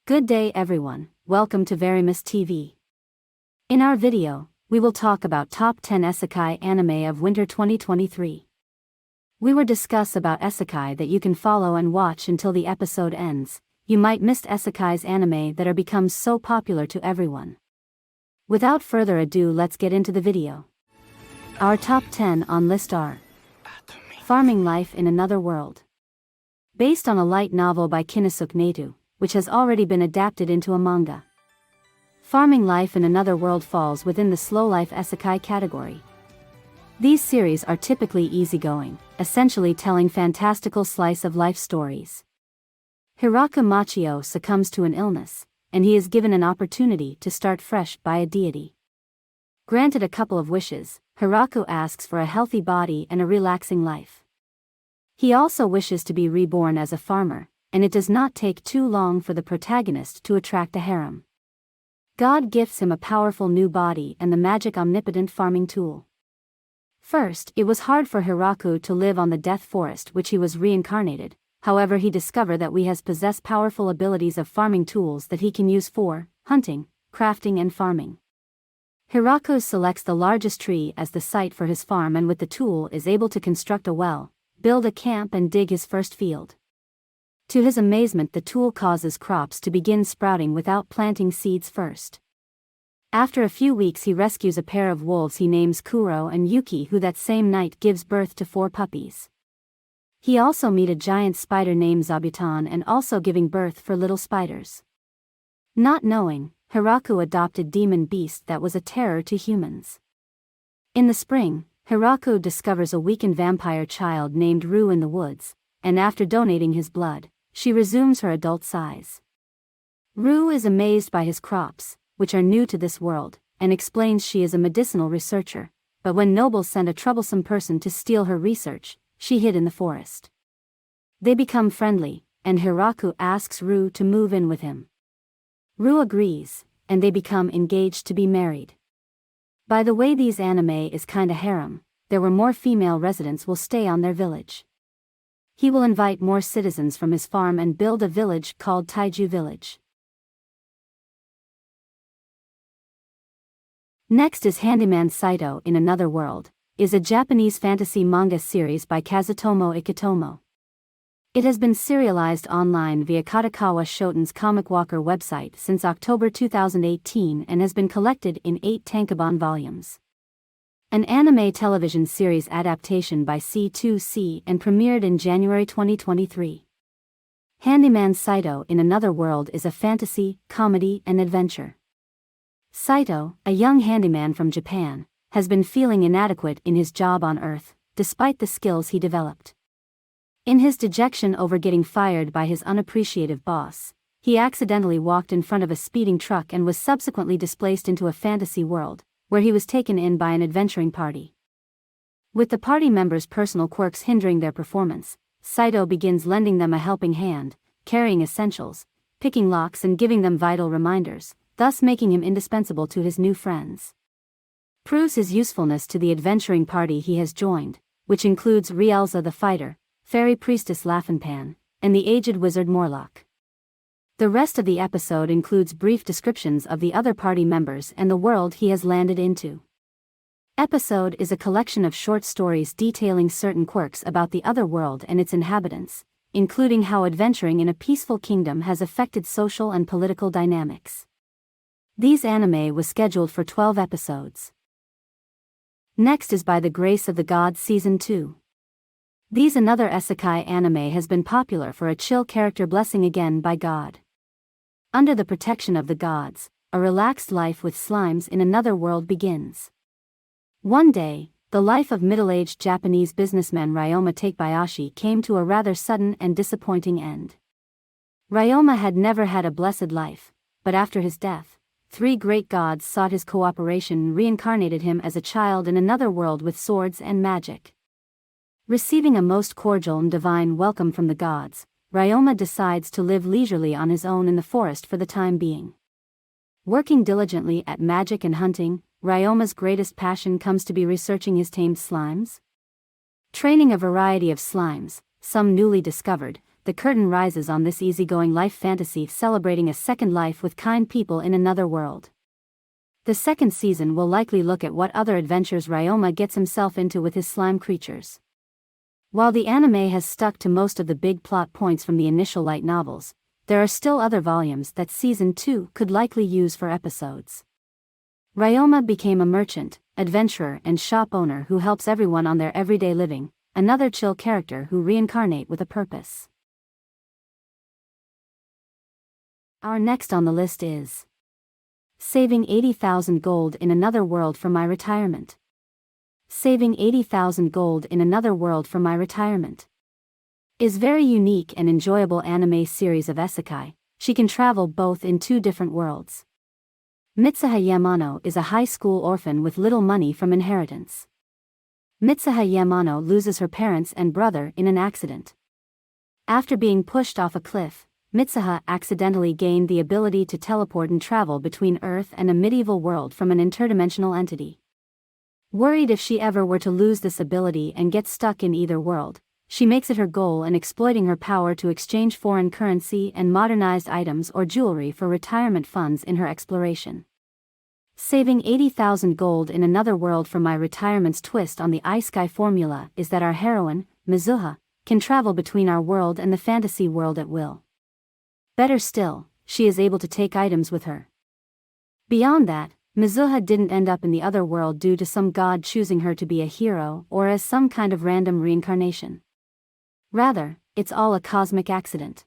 Good day everyone, welcome to Verrymist TV. In our video, we will talk about top 10 Isekai Anime of winter 2023. We will discuss about Isekai that you can follow and watch until the episode ends. You might miss Isekai's anime that are become so popular to everyone. Without further ado, let's get into the video. Our top 10 on list are Farming Life in Another World. Based on a light novel by Kinosuke Naito, which has already been adapted into a manga. Farming Life in Another World falls within the slow life isekai category. These series are typically easygoing, essentially telling fantastical slice of life stories. Hiraku Machio succumbs to an illness, and he is given an opportunity to start fresh by a deity. Granted a couple of wishes, Hiraku asks for a healthy body and a relaxing life. He also wishes to be reborn as a farmer, and it does not take too long for the protagonist to attract a harem. God gifts him a powerful new body and the magic omnipotent farming tool. First, it was hard for Hiraku to live on the death forest which he was reincarnated, however he discovered that he has possessed powerful abilities of farming tools that he can use for hunting, crafting and farming. Hiraku selects the largest tree as the site for his farm and with the tool is able to construct a well, build a camp and dig his first field. To his amazement, the tool causes crops to begin sprouting without planting seeds first. After a few weeks he rescues a pair of wolves he names Kuro and Yuki, who that same night gives birth to 4 puppies. He also meet a giant spider named Zabuton and also giving birth for little spiders. Not knowing, Hiraku adopted demon beast that was a terror to humans. In the spring, Hiraku discovers a weakened vampire child named Rue in the woods, and after donating his blood, she resumes her adult size. Rue is amazed by his crops, which are new to this world, and explains she is a medicinal researcher, but when nobles send a troublesome person to steal her research, she hid in the forest. They become friendly, and Hiraku asks Rue to move in with him. Rue agrees, and they become engaged to be married. By the way, these anime is kinda harem, there were more female residents will stay on their village. He will invite more citizens from his farm and build a village called Taiju Village. Next is Handyman Saito in Another World, is a Japanese fantasy manga series by Kazutomo Ikitomo. It has been serialized online via Kadokawa Shoten's Comic Walker website since October 2018 and has been collected in 8 tankobon volumes. An anime television series adaptation by C2C and premiered in January 2023. Handyman Saito in Another World is a fantasy, comedy, and adventure. Saito, a young handyman from Japan, has been feeling inadequate in his job on Earth, despite the skills he developed. In his dejection over getting fired by his unappreciative boss, he accidentally walked in front of a speeding truck and was subsequently displaced into a fantasy world, where he was taken in by an adventuring party. With the party members' personal quirks hindering their performance, Saito begins lending them a helping hand, carrying essentials, picking locks and giving them vital reminders, thus making him indispensable to his new friends. Proves his usefulness to the adventuring party he has joined, which includes Rielza the fighter, fairy priestess Laffenpan, and the aged wizard Morlock. The rest of the episode includes brief descriptions of the other party members and the world he has landed into. Episode is a collection of short stories detailing certain quirks about the other world and its inhabitants, including how adventuring in a peaceful kingdom has affected social and political dynamics. These anime was scheduled for 12 episodes. Next is By the Grace of the Gods Season 2. These Another Isekai Anime has been popular for a chill character blessing again by God. Under the protection of the gods, a relaxed life with slimes in another world begins. One day, the life of middle-aged Japanese businessman Ryoma Takebayashi came to a rather sudden and disappointing end. Ryoma had never had a blessed life, but after his death, 3 great gods sought his cooperation and reincarnated him as a child in another world with swords and magic. Receiving a most cordial and divine welcome from the gods, Ryoma decides to live leisurely on his own in the forest for the time being. Working diligently at magic and hunting, Ryoma's greatest passion comes to be researching his tamed slimes. Training a variety of slimes, some newly discovered, the curtain rises on this easygoing life fantasy celebrating a second life with kind people in another world. The second season will likely look at what other adventures Ryoma gets himself into with his slime creatures. While the anime has stuck to most of the big plot points from the initial light novels, there are still other volumes that Season 2 could likely use for episodes. Ryoma became a merchant, adventurer and shop owner who helps everyone on their everyday living, another chill character who reincarnate with a purpose. Our next on the list is Saving 80,000 Gold in Another World for My Retirement. Saving 80,000 Gold in Another World for My Retirement is very unique and enjoyable anime series of isekai. She can travel both in two different worlds. Mitsuha Yamano is a high school orphan with little money from inheritance. Mitsuha Yamano loses her parents and brother in an accident. After being pushed off a cliff, Mitsuha accidentally gained the ability to teleport and travel between Earth and a medieval world from an interdimensional entity. Worried if she ever were to lose this ability and get stuck in either world, she makes it her goal in exploiting her power to exchange foreign currency and modernized items or jewelry for retirement funds in her exploration. Saving 80,000 gold in another world for my retirement's twist on the Isekai formula is that our heroine, Mizuha, can travel between our world and the fantasy world at will. Better still, she is able to take items with her. Beyond that, Mizuha didn't end up in the other world due to some god choosing her to be a hero or as some kind of random reincarnation. Rather, it's all a cosmic accident.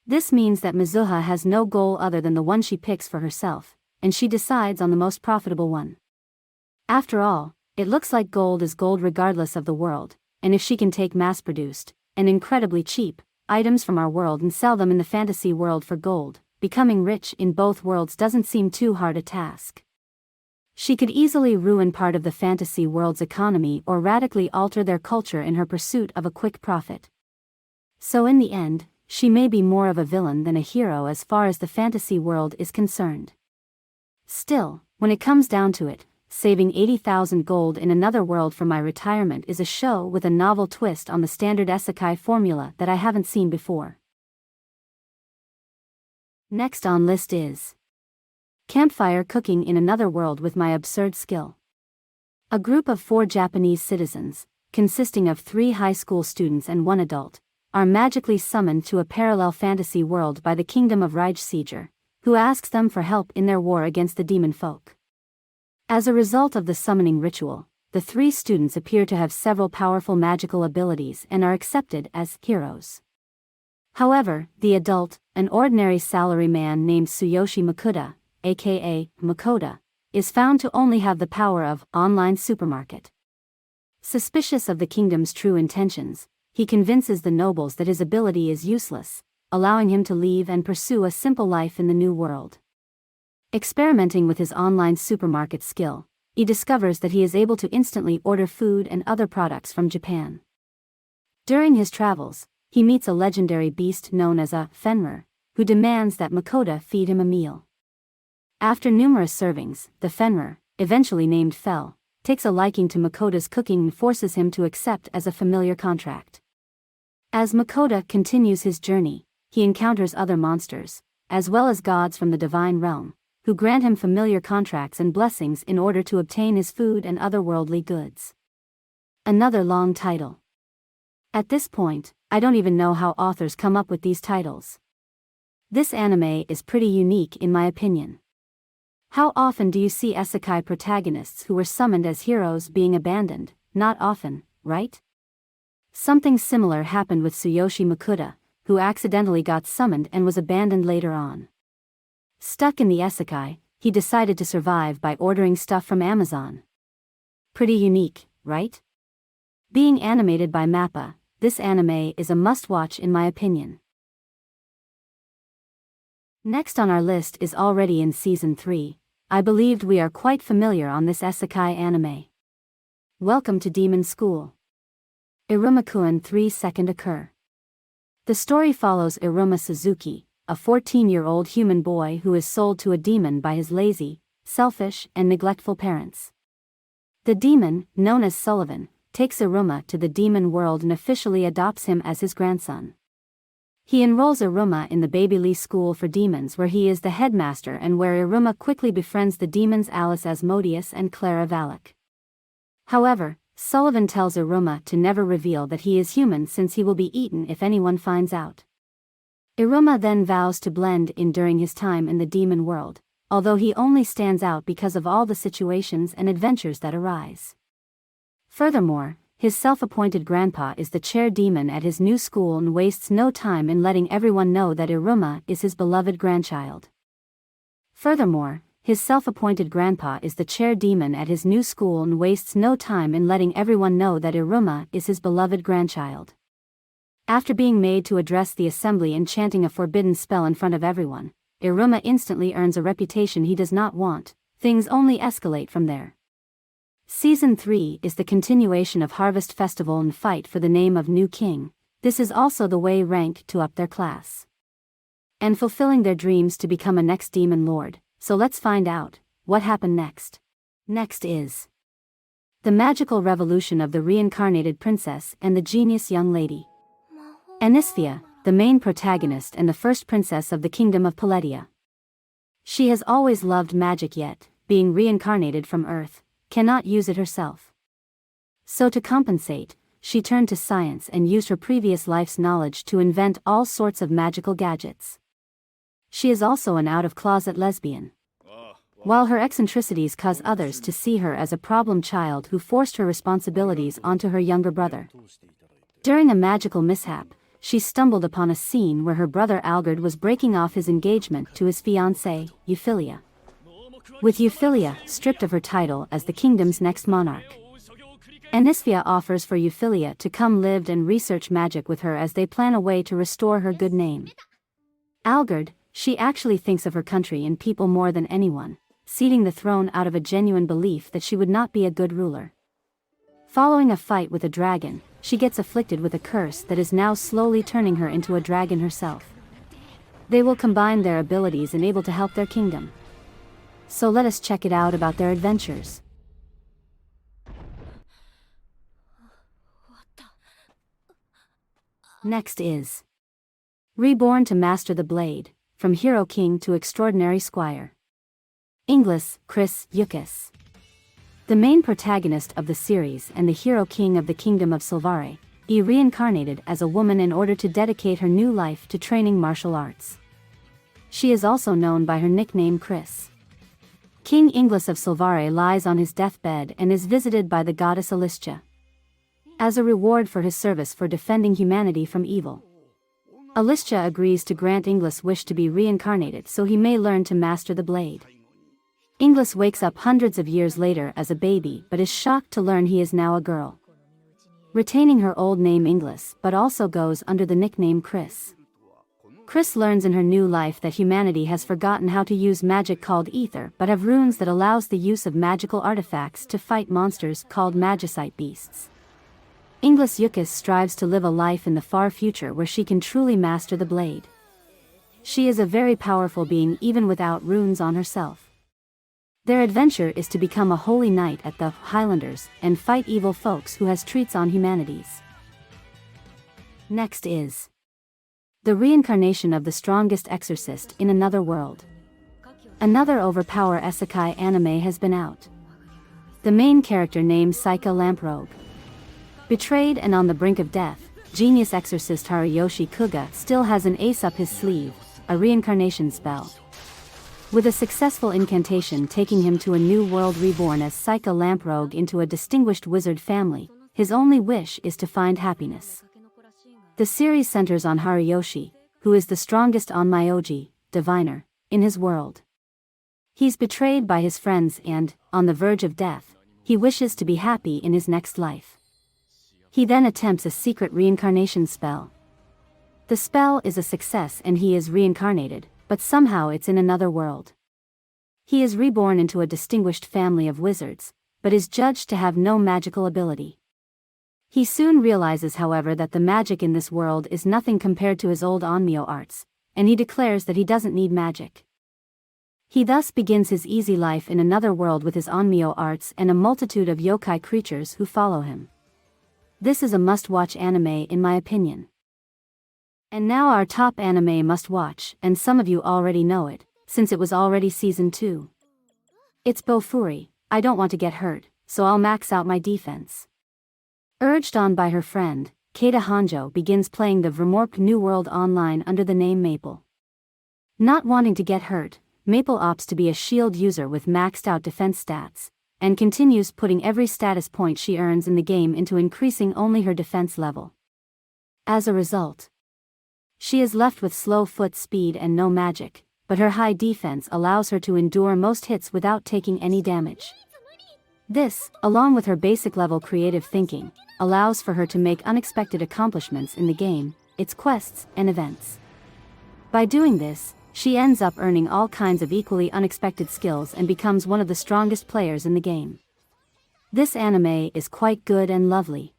This means that Mizuha has no goal other than the one she picks for herself, and she decides on the most profitable one. After all, it looks like gold is gold regardless of the world, and if she can take mass-produced, and incredibly cheap, items from our world and sell them in the fantasy world for gold, becoming rich in both worlds doesn't seem too hard a task. She could easily ruin part of the fantasy world's economy or radically alter their culture in her pursuit of a quick profit. So in the end, she may be more of a villain than a hero as far as the fantasy world is concerned. Still, when it comes down to it, saving 80,000 gold in another world for my retirement is a show with a novel twist on the standard isekai formula that I haven't seen before. Next on list is Campfire Cooking in Another World with My Absurd Skill. A group of 4 Japanese citizens, consisting of 3 high school students and 1 adult, are magically summoned to a parallel fantasy world by the kingdom of Rige, who asks them for help in their war against the demon folk. As a result of the summoning ritual, the 3 students appear to have several powerful magical abilities and are accepted as heroes. However, the adult, an ordinary salaryman named Tsuyoshi Makuta, aka Makoto, is found to only have the power of online supermarket. Suspicious of the kingdom's true intentions, he convinces the nobles that his ability is useless, allowing him to leave and pursue a simple life in the new world. Experimenting with his online supermarket skill, he discovers that he is able to instantly order food and other products from Japan. During his travels, he meets a legendary beast known as a Fenrir, who demands that Makoto feed him a meal. After numerous servings, the Fenrir, eventually named Fel, takes a liking to Makoto's cooking and forces him to accept as a familiar contract. As Makoto continues his journey, he encounters other monsters, as well as gods from the divine realm, who grant him familiar contracts and blessings in order to obtain his food and other worldly goods. Another long title. At this point, I don't even know how authors come up with these titles. This anime is pretty unique in my opinion. How often do you see isekai protagonists who were summoned as heroes being abandoned? Not often, right? Something similar happened with Tsuyoshi Makuta, who accidentally got summoned and was abandoned later on. Stuck in the isekai, he decided to survive by ordering stuff from Amazon. Pretty unique, right? Being animated by MAPPA, this anime is a must-watch in my opinion. Next on our list is already in Season 3. I believed we are quite familiar on this isekai anime. Welcome to Demon School. Iruma-kun 3 Second Occur. The story follows Iruma Suzuki, a 14-year-old human boy who is sold to a demon by his lazy, selfish, and neglectful parents. The demon, known as Sullivan, takes Iruma to the demon world and officially adopts him as his grandson. He enrolls Iruma in the Baby School for Demons, where he is the headmaster and where Iruma quickly befriends the demons Alice Asmodeus and Clara Valak. However, Sullivan tells Iruma to never reveal that he is human since he will be eaten if anyone finds out. Iruma then vows to blend in during his time in the demon world, although he only stands out because of all the situations and adventures that arise. Furthermore, his self-appointed grandpa is the chair demon at his new school and wastes no time in letting everyone know that Iruma is his beloved grandchild. After being made to address the assembly and chanting a forbidden spell in front of everyone, Iruma instantly earns a reputation he does not want. Things only escalate from there. Season 3 is the continuation of Harvest Festival and fight for the name of new king. This is also the way rank to up their class and fulfilling their dreams to become a next demon lord. So let's find out what happened next. Next is the magical revolution of the reincarnated princess and the genius young lady. Anisthea, the main protagonist and the first princess of the kingdom of Paletia. She has always loved magic, yet, being reincarnated from Earth, cannot use it herself. So to compensate, she turned to science and used her previous life's knowledge to invent all sorts of magical gadgets. She is also an out-of-closet lesbian. While her eccentricities cause others to see her as a problem child who forced her responsibilities onto her younger brother. During a magical mishap, she stumbled upon a scene where her brother Algerd was breaking off his engagement to his fiancée, Euphilia. With Euphilia stripped of her title as the kingdom's next monarch, Anisthea offers for Euphilia to come live and research magic with her as they plan a way to restore her good name. Algerd, she actually thinks of her country and people more than anyone, ceding the throne out of a genuine belief that she would not be a good ruler. Following a fight with a dragon, she gets afflicted with a curse that is now slowly turning her into a dragon herself. They will combine their abilities and able to help their kingdom. So let us check it out about their adventures. Next is Reborn to Master the Blade, from Hero King to Extraordinary Squire. Inglis, Chris Yukis. The main protagonist of the series and the Hero King of the Kingdom of Silvare, reincarnated as a woman in order to dedicate her new life to training martial arts. She is also known by her nickname Chris. King Inglis of Silvare lies on his deathbed and is visited by the goddess Alistia as a reward for his service for defending humanity from evil. Alistia agrees to grant Inglis' wish to be reincarnated so he may learn to master the blade. Inglis wakes up hundreds of years later as a baby but is shocked to learn he is now a girl. Retaining her old name Inglis but also goes under the nickname Chris. Chris learns in her new life that humanity has forgotten how to use magic called ether but have runes that allows the use of magical artifacts to fight monsters called magicite beasts. Inglis Yukis strives to live a life in the far future where she can truly master the blade. She is a very powerful being even without runes on herself. Their adventure is to become a holy knight at the Highlanders and fight evil folks who has treats on humanities. Next is the reincarnation of the strongest exorcist in another world. Another overpower Isekai anime has been out. The main character named Saika Lamprogue. Betrayed and on the brink of death, genius exorcist Haruyoshi Kuga still has an ace up his sleeve, a reincarnation spell. With a successful incantation taking him to a new world reborn as Saika Lamprogue into a distinguished wizard family, his only wish is to find happiness. The series centers on Haruyoshi, who is the strongest onmyoji, diviner, in his world. He's betrayed by his friends and, on the verge of death, he wishes to be happy in his next life. He then attempts a secret reincarnation spell. The spell is a success and he is reincarnated, but somehow it's in another world. He is reborn into a distinguished family of wizards, but is judged to have no magical ability. He soon realizes, however, that the magic in this world is nothing compared to his old onmyo arts, and he declares that he doesn't need magic. He thus begins his easy life in another world with his onmyo arts and a multitude of yokai creatures who follow him. This is a must-watch anime in my opinion. And now our top anime must watch, and some of you already know it, since it was already season 2. It's Bofuri. I don't want to get hurt, so I'll max out my defense. Urged on by her friend, Keita Hanjo begins playing the Verrymist New World Online under the name Maple. Not wanting to get hurt, Maple opts to be a shield user with maxed out defense stats, and continues putting every status point she earns in the game into increasing only her defense level. As a result, she is left with slow foot speed and no magic, but her high defense allows her to endure most hits without taking any damage. This, along with her basic level creative thinking, allows for her to make unexpected accomplishments in the game, its quests and events. By doing this, she ends up earning all kinds of equally unexpected skills and becomes one of the strongest players in the game. This anime is quite good and lovely.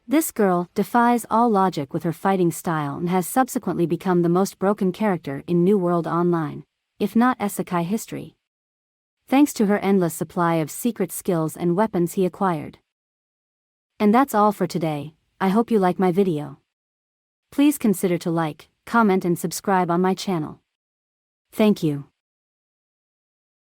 This girl defies all logic with her fighting style and has subsequently become the most broken character in New World Online, if not Isekai history, thanks to her endless supply of secret skills and weapons he acquired. And that's all for today. I hope you like my video. Please consider to like, comment and subscribe on my channel. Thank you.